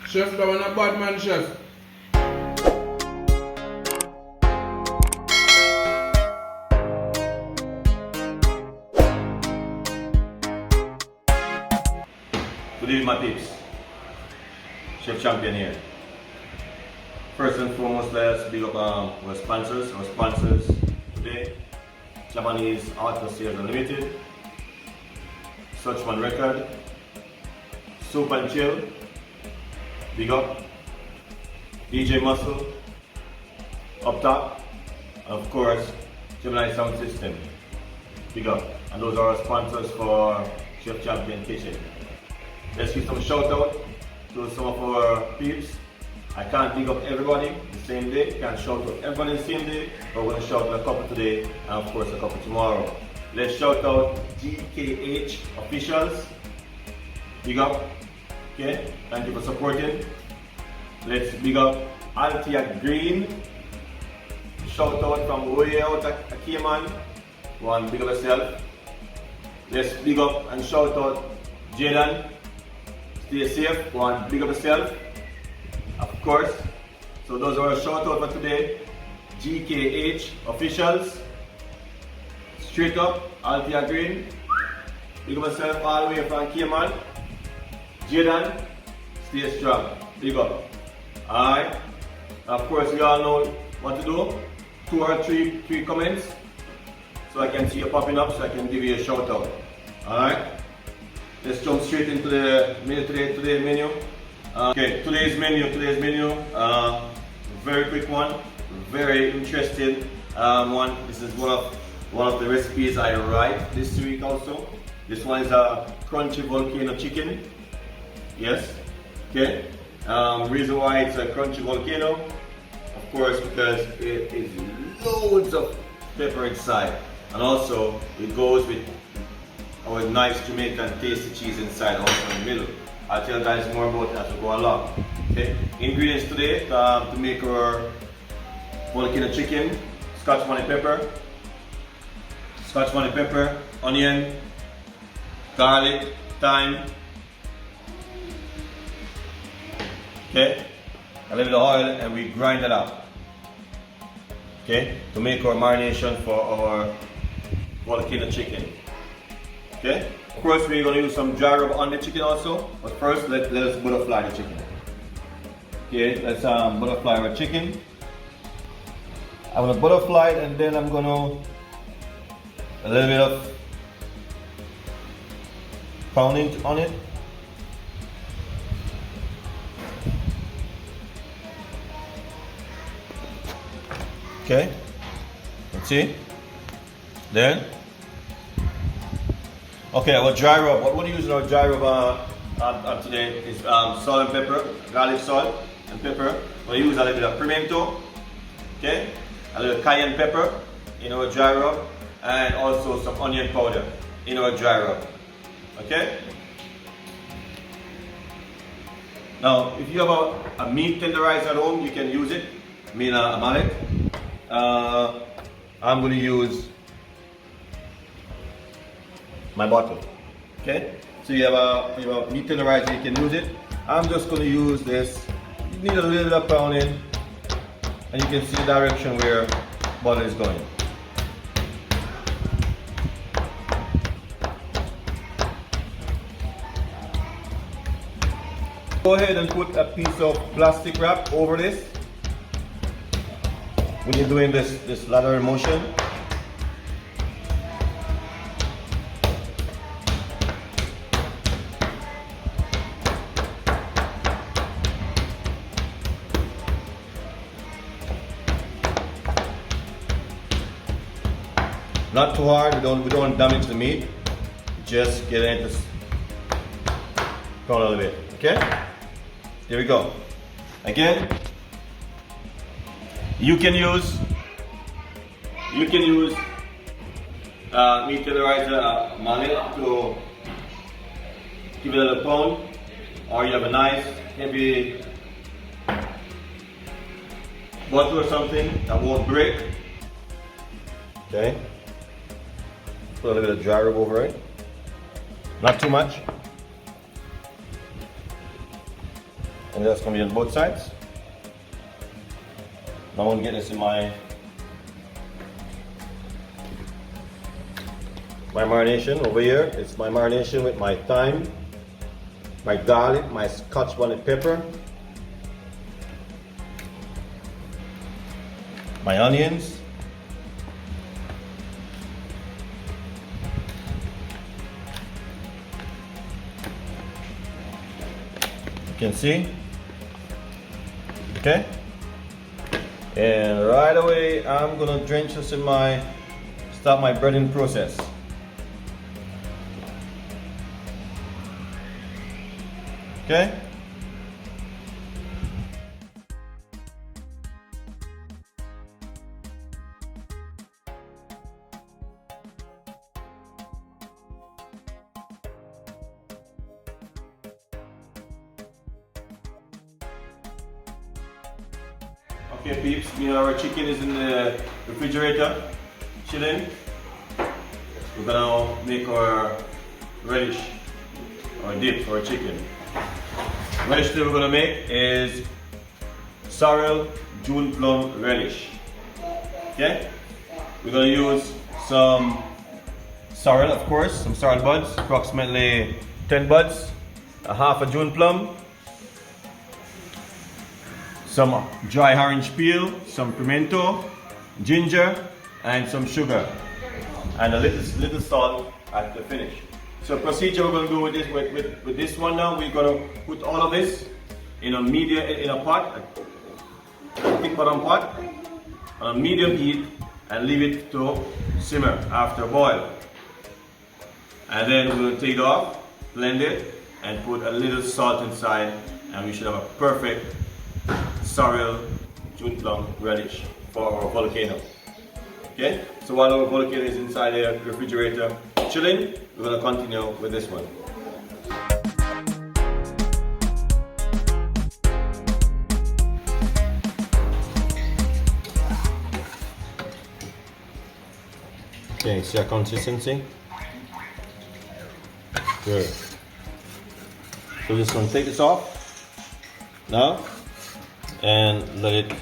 Chef, that one a bad man, chef. Good evening, my peeps. Chef Champion here. First and foremost, let's big up our sponsors. Our sponsors today: Japanese Auto Sales Unlimited, Suchman Record, Soup and Chill, big up, DJ Muscle, Up Top, and of course, Gemini Sound System, big up. And those are our sponsors for Chef Champion Kitchen. Let's give some shout out to some of our peeps. I can't big up everybody the same day, can't shout out everybody the same day, but we're going to shout out a couple today and of course a couple tomorrow. Let's shout out GKH officials, big up, okay, thank you for supporting. Let's big up Altia Green, shout out from way out at Cayman, one big up yourself. Let's big up and shout out Jaden. Stay safe, one big up yourself, of course. So those are our shout out for today. GKH officials, straight up, Altia Green, big up yourself all the way from Cayman. Jaden, stay strong, big up. Alright, of course we all know what to do. 2 or 3 comments, so I can see you popping up, so I can give you a shout out. Alright. Let's jump straight into the menu today's menu. Okay, today's menu, very quick one, very interesting one. This is one of the recipes I write this week also. This one is a crunchy volcano chicken. Yes, okay. Reason why it's a crunchy volcano, of course, because it is loads of pepper inside, and also it goes with our nice Jamaican tasty cheese inside, also in the middle. I'll tell you guys more about that as we go along. Okay. Ingredients today to make our volcano chicken: Scotch bonnet pepper, onion, garlic, thyme. Okay. A little bit of oil, and we grind it up. Okay. To make our marination for our volcano chicken. Okay. Of course, we're going to use some dry rub on the chicken also, but first let us butterfly the chicken. Okay, let's butterfly our chicken. I'm going to butterfly it, and then I'm going to a little bit of pounding on it. Okay, let's see. Then. Okay, our dry rub. What we're using our dry rub today is salt and pepper, garlic salt and pepper. We use a little bit of pimento, okay, a little cayenne pepper in our dry rub, and also some onion powder in our dry rub. Okay. Now, if you have a meat tenderizer at home, you can use it. I mean a mallet. I'm going to use my bottle. Okay, so you have a meat tenderizer, you can use it. I'm just going to use this. You need a little bit of pounding, and you can see the direction where butter is going. Go ahead and put a piece of plastic wrap over this when you're doing this lateral motion. Not too hard, we don't damage the meat. Just get it to brown a little bit. Okay? Here we go. Again, you can use meat tenderizer mallet to give it a little pound, or you have a nice heavy bottle or something that won't break. Okay. Put a little bit of dry rub over it. Not too much. And that's gonna be on both sides. Now I'm gonna get this in my marination over here. It's my marination with my thyme, my garlic, my Scotch bonnet pepper, my onions, you can see, okay? And right away I'm gonna drench this in start my breading process. Okay? Okay peeps, our chicken is in the refrigerator, chilling. We're gonna make our relish, or dip for our chicken. Relish that we're gonna make is sorrel June plum relish. Okay? We're gonna use some sorrel, of course, some sorrel buds, approximately 10 buds, a half a June plum, some dry orange peel, some pimento, ginger, and some sugar, and a little salt at the finish. So procedure we're going to do with this one now, we're going to put all of this in a pot, a thick bottom pot, on a medium heat, and leave it to simmer after boil. And then we're going to take it off, blend it, and put a little salt inside, and we should have a perfect sorrel June plum relish for our volcano. Okay, so while our volcano is inside the refrigerator chilling, we're going to continue with this one. Okay, see our consistency? Good. So we're just going to take this off now and let it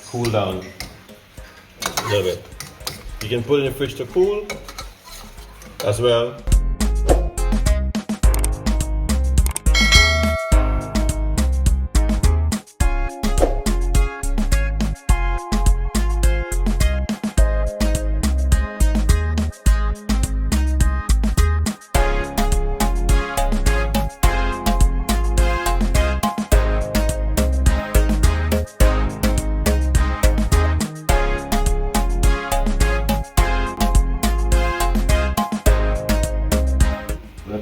cool down a little bit. You can put it in the fridge to cool as well.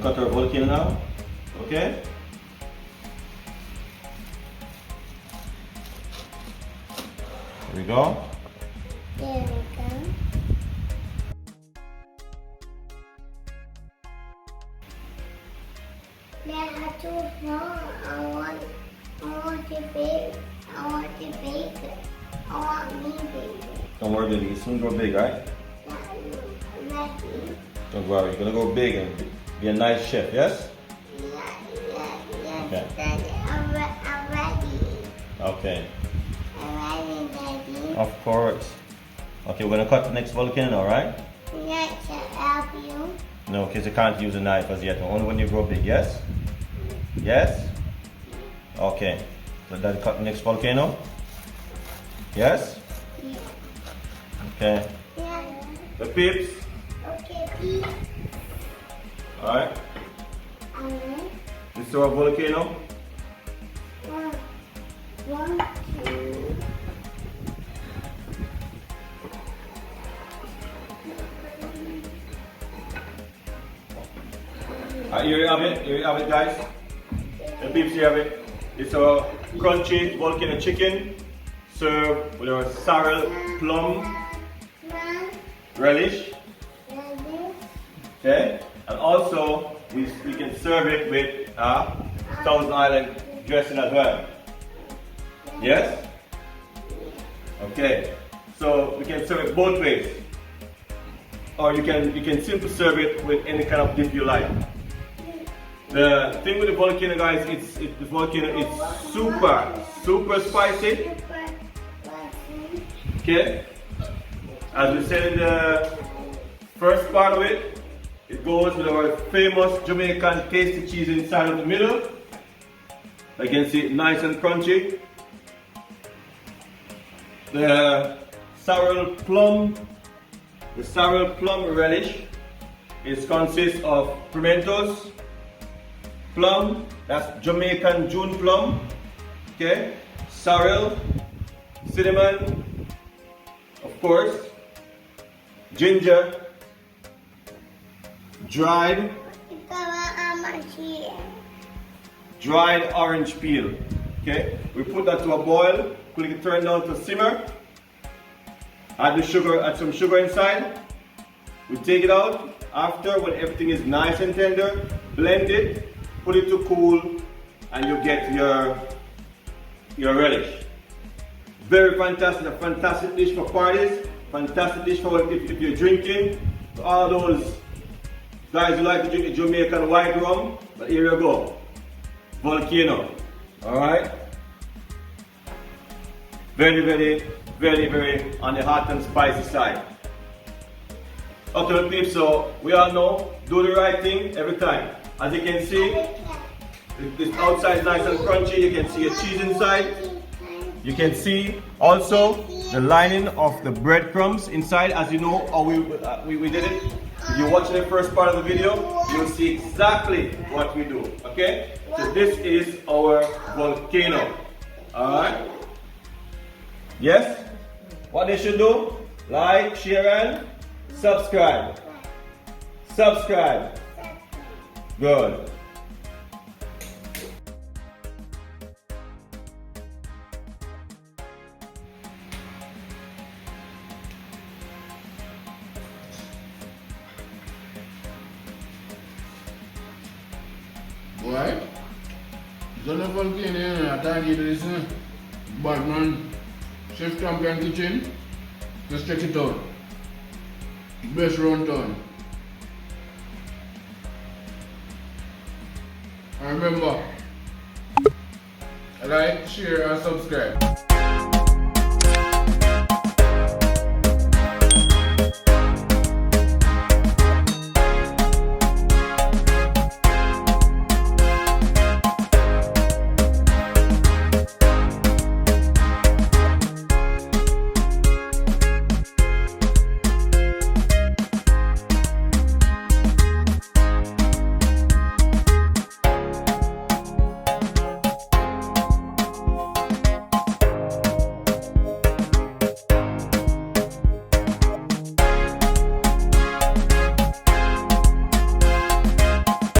Cut our volcano now, okay? Here we go. There we go. They're too small. I want to bake. I want to bake it. I want me bake it. Don't worry, baby. You soon grow big, right? Ready? Don't worry. You're gonna go big and be a nice chef, yes? Yes, Okay. Daddy. I'm ready. Okay. I'm ready, Daddy. Of course. Okay, we're gonna cut the next volcano, all right? Yes, I'll help you. No, kids, you can't use a knife as yet. Only when you grow big, yes? Yes? Okay. So Daddy cut the next volcano? Yes? Yeah. Okay. Yeah. The peeps. Okay, please. All right. Alright. This is our volcano. 1, 2. Here you have it. Here you have it, guys. The peeps, you have it. It's our crunchy volcano chicken served with our sorrel plum relish. Okay, and also we can serve it with Thousand Island dressing as well. Yes? Okay, so we can serve it both ways, or you can simply serve it with any kind of dip you like. The thing with the volcano, guys, the volcano is super spicy. Okay, as we said in the first part of it, it goes with our famous Jamaican tasty cheese inside of the middle. I can see it nice and crunchy. The sorrel plum relish consists of pimentos, plum, that's Jamaican June plum, okay, sorrel, cinnamon, of course, ginger, dried orange peel. Okay, we put that to a boil, quickly turn down to simmer, add the sugar, add some sugar inside. We take it out after when everything is nice and tender, blend it, put it to cool, and you get your relish. Very fantastic, a fantastic dish for parties, fantastic dish for if you're drinking. So all those guys who like to drink the Jamaican white rum, but here you go, Volcano. Alright? Very on the hot and spicy side. Okay, peeps, so we all know, do the right thing every time. As you can see, this outside is nice and crunchy. You can see a cheese inside. You can see also the lining of the breadcrumbs inside. As you know how we did it. If you're watching the first part of the video, you'll see exactly what we do. Okay? So this is our volcano. Alright? Yes? What they should do? Like, share, and subscribe. Subscribe. Good. Right? It's on the volcano, I thank you to listen. But man, Chef Champion Kitchen, just check it out. Best round town. And remember, like, share and subscribe.